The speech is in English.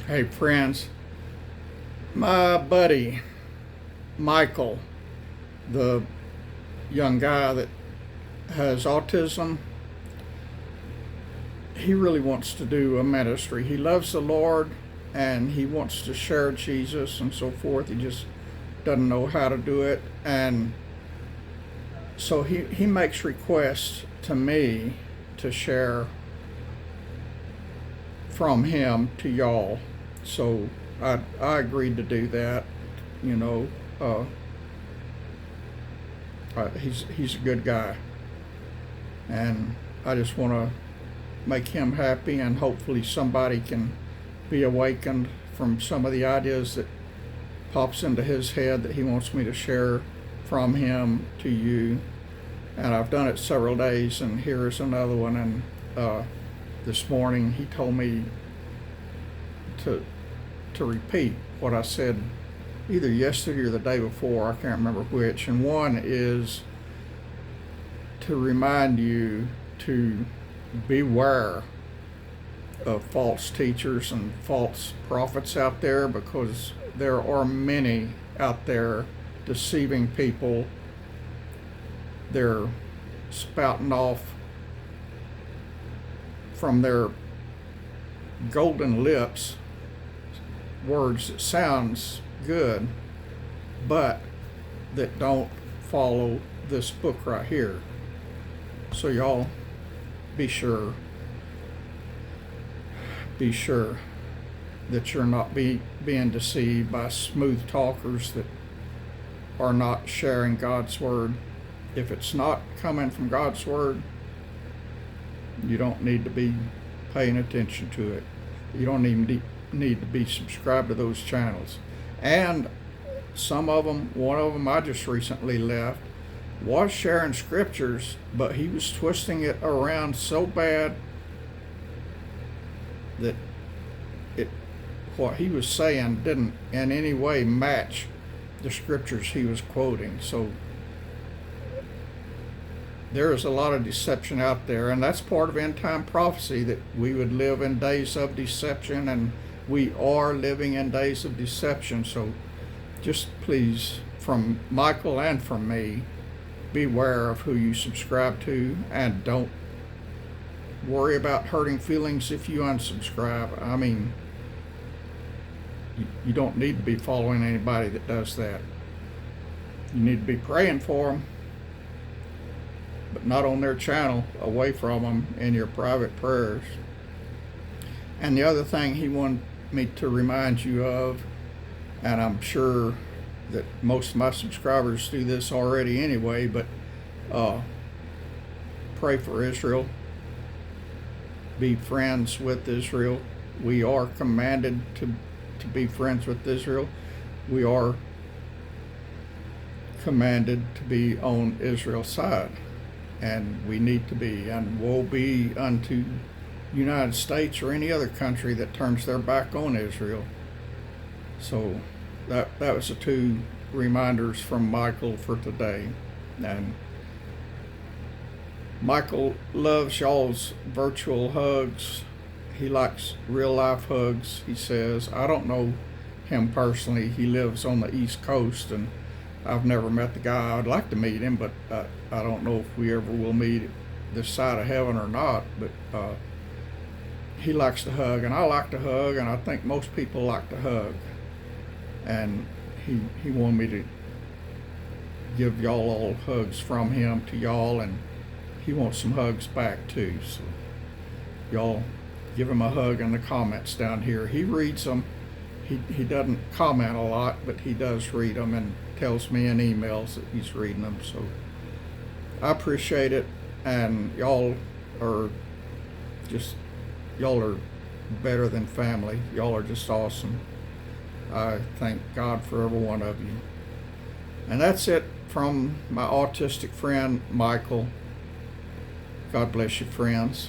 Hey friends, my buddy Michael, the young guy that has autism, he really wants to do a ministry. He loves the Lord and he wants to share Jesus and so forth. He just doesn't know how to do it. And so he makes requests to me to share from him to y'all. So I agreed to do that. You know, he's a good guy, and I just want to make him happy, and hopefully somebody can be awakened from some of the ideas that pops into his head that he wants me to share from him to you. And I've done it several days, and here's another one. And this morning he told me to repeat what I said either yesterday or the day before, I can't remember which. And one is to remind you to beware of false teachers and false prophets out there, because there are many out there deceiving people. They're spouting off from their golden lips words that sounds good, but that don't follow this book right here. So y'all be sure that you're not being deceived by smooth talkers that are not sharing God's word. If it's not coming from God's word, you don't need to be paying attention to it. You don't even need to be subscribed to those channels. And some of them, one of them I just recently left, was sharing scriptures, but he was twisting it around so bad that what he was saying didn't in any way match the scriptures he was quoting. So there is a lot of deception out there, and that's part of end time prophecy, that we would live in days of deception, and we are living in days of deception. So just please, from Michael and from me, beware of who you subscribe to, and don't worry about hurting feelings if you unsubscribe. I mean, you don't need to be following anybody that does that. You need to be praying for them, but not on their channel, away from them in your private prayers. And the other thing he wanted me to remind you of, and I'm sure that most of my subscribers do this already anyway, but pray for Israel. Be friends with Israel. We are commanded to be friends with Israel. We are commanded to be on Israel's side, and we need to be. And woe be unto United States or any other country that turns their back on Israel. So that was the two reminders from Michael for today. And Michael loves y'all's virtual hugs. He likes real life hugs, he says. I don't know him personally. He lives on the East Coast, and I've never met the guy. I'd like to meet him, but I don't know if we ever will meet this side of heaven or not. But he likes to hug, and I like to hug, and I think most people like to hug. And he wanted me to give y'all all hugs from him to y'all, and he wants some hugs back too. So y'all give him a hug in the comments down here. He reads them. He doesn't comment a lot, but he does read them and tells me in emails that he's reading them. So I appreciate it, and y'all are better than family. Y'all are just awesome. I thank God for every one of you. And that's it from my autistic friend Michael. God bless you, friends.